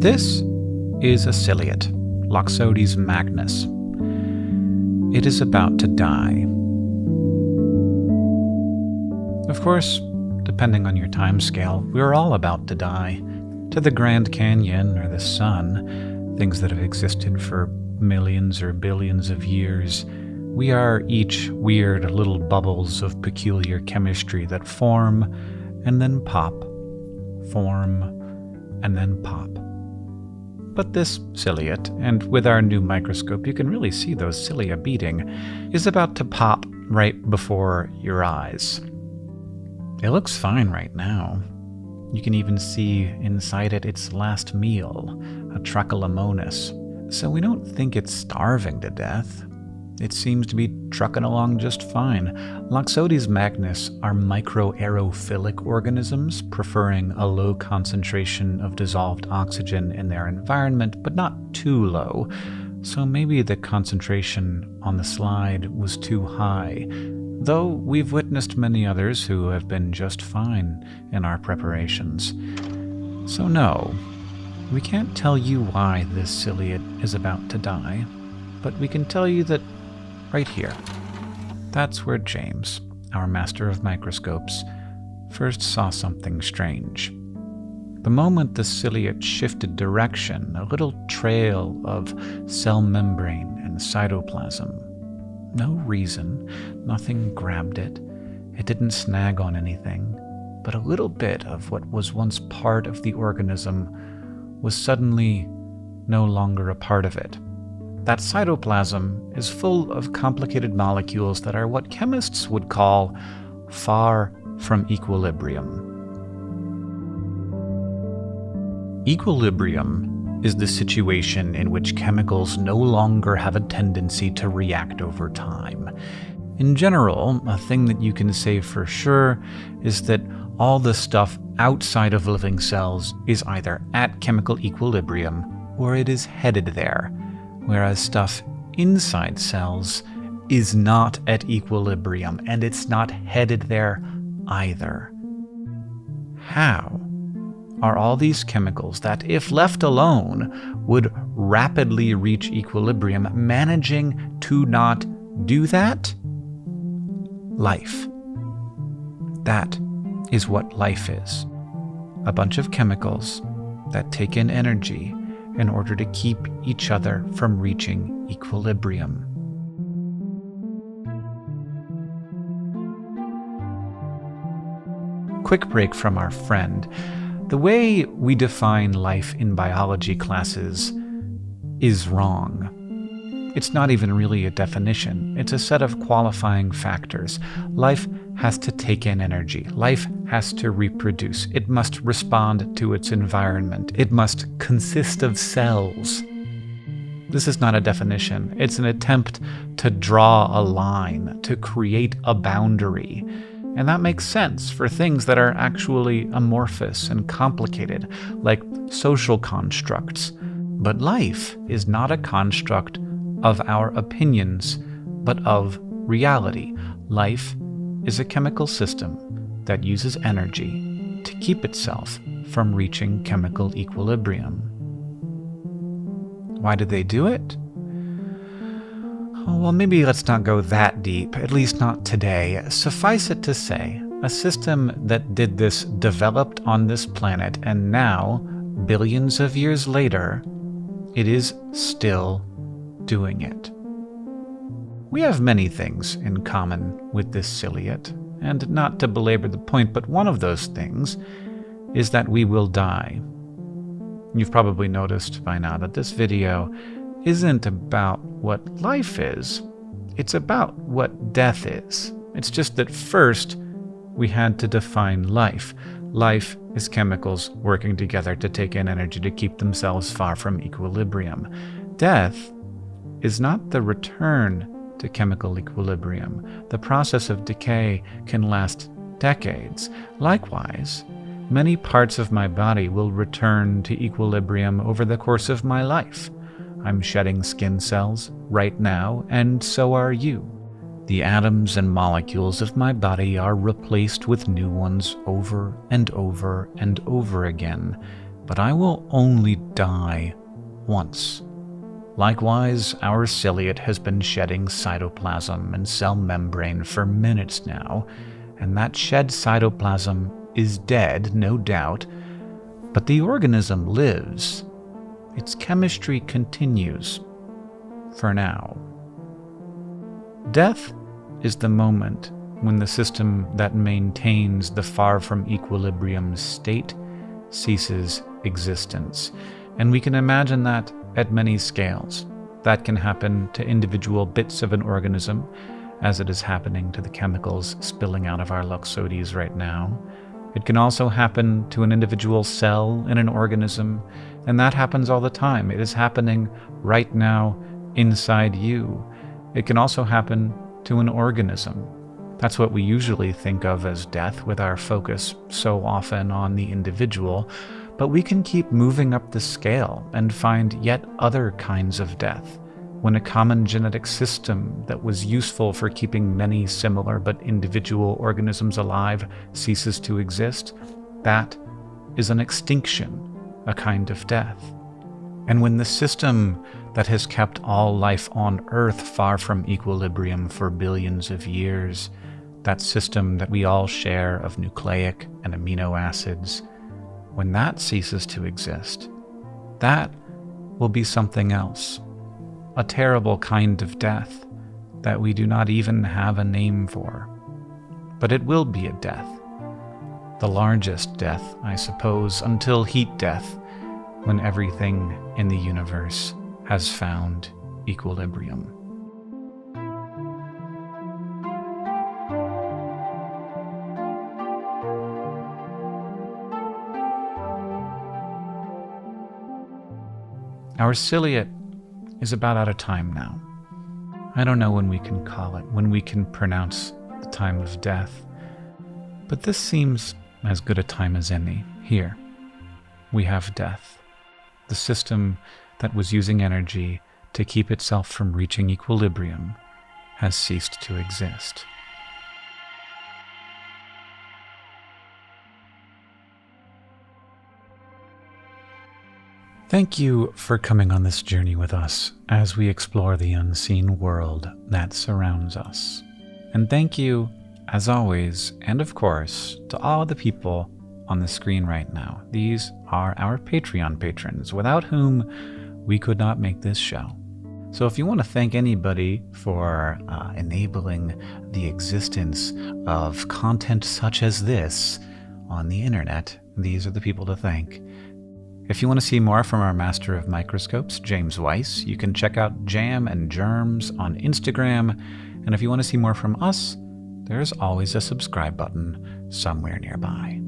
This is a Ciliate, Loxodes Magnus. It is about to die. Of course, depending on your time scale, we're all about to die. To the Grand Canyon or the sun, things that have existed for millions or billions of years, we are each weird little bubbles of peculiar chemistry that form and then pop, form and then pop. But this ciliate, and with our new microscope you can really see those cilia beating, is about to pop right before your eyes. It looks fine right now. You can even see inside it its last meal, a Trachelamonas. So we don't think it's starving to death. It seems to be trucking along just fine. Loxodes magnus are microaerophilic organisms, preferring a low concentration of dissolved oxygen in their environment, but not too low. So maybe the concentration on the slide was too high, though we've witnessed many others who have been just fine in our preparations. So no, we can't tell you why this ciliate is about to die, but we can tell you that right here, that's where James, our master of microscopes, first saw something strange. The moment the ciliate shifted direction, a little trail of cell membrane and cytoplasm. No reason, nothing grabbed it. It didn't snag on anything, but a little bit of what was once part of the organism was suddenly no longer a part of it. That cytoplasm is full of complicated molecules that are what chemists would call far from equilibrium. Equilibrium is the situation in which chemicals no longer have a tendency to react over time. In general, a thing that you can say for sure is that all the stuff outside of living cells is either at chemical equilibrium or it is headed there, whereas stuff inside cells is not at equilibrium, and it's not headed there either. How are all these chemicals that, if left alone, would rapidly reach equilibrium, managing to not do that? Life. That is what life is. A bunch of chemicals that take in energy in order to keep each other from reaching equilibrium. Quick break from our friend. The way we define life in biology classes is wrong. It's not even really a definition. It's a set of qualifying factors. Life has to take in energy. Life has to reproduce. It must respond to its environment. It must consist of cells. This is not a definition. It's an attempt to draw a line, to create a boundary. And that makes sense for things that are actually amorphous and complicated, like social constructs. But life is not a construct of our opinions, but of reality. Life is a chemical system that uses energy to keep itself from reaching chemical equilibrium. Why do they do it? Oh, well, maybe let's not go that deep, at least not today. Suffice it to say, a system that did this developed on this planet, and now, billions of years later, it is still doing it. We have many things in common with this ciliate, and not to belabor the point, but one of those things is that we will die. You've probably noticed by now that this video isn't about what life is, it's about what death is. It's just that first we had to define life. Life is chemicals working together to take in energy to keep themselves far from equilibrium. Death is not the return to chemical equilibrium. The process of decay can last decades. Likewise, many parts of my body will return to equilibrium over the course of my life. I'm shedding skin cells right now, and so are you. The atoms and molecules of my body are replaced with new ones over and over and over again, but I will only die once. Likewise, our ciliate has been shedding cytoplasm and cell membrane for minutes now, and that shed cytoplasm is dead, no doubt, but the organism lives. Its chemistry continues, for now. Death is the moment when the system that maintains the far from equilibrium state ceases existence, and we can imagine that at many scales. That can happen to individual bits of an organism, as it is happening to the chemicals spilling out of our Luxotes right now. It can also happen to an individual cell in an organism, and that happens all the time. It is happening right now inside you. It can also happen to an organism. That's what we usually think of as death, with our focus so often on the individual, but we can keep moving up the scale and find yet other kinds of death. When a common genetic system that was useful for keeping many similar but individual organisms alive ceases to exist, that is an extinction, a kind of death. And when the system that has kept all life on Earth far from equilibrium for billions of years, that system that we all share of nucleic and amino acids, when that ceases to exist, that will be something else. A terrible kind of death that we do not even have a name for. But it will be a death. The largest death, I suppose, until heat death, when everything in the universe has found equilibrium. Our ciliate is about out of time now. I don't know when we can call it, when we can pronounce the time of death, but this seems as good a time as any. Here, we have death, the system that was using energy to keep itself from reaching equilibrium has ceased to exist. Thank you for coming on this journey with us as we explore the unseen world that surrounds us. And thank you, as always, and of course, to all the people on the screen right now. These are our Patreon patrons, without whom we could not make this show. So if you want to thank anybody for enabling the existence of content such as this on the internet, these are the people to thank. If you want to see more from our master of microscopes, James Weiss, you can check out Jam and Germs on Instagram. And if you want to see more from us, there's always a subscribe button somewhere nearby.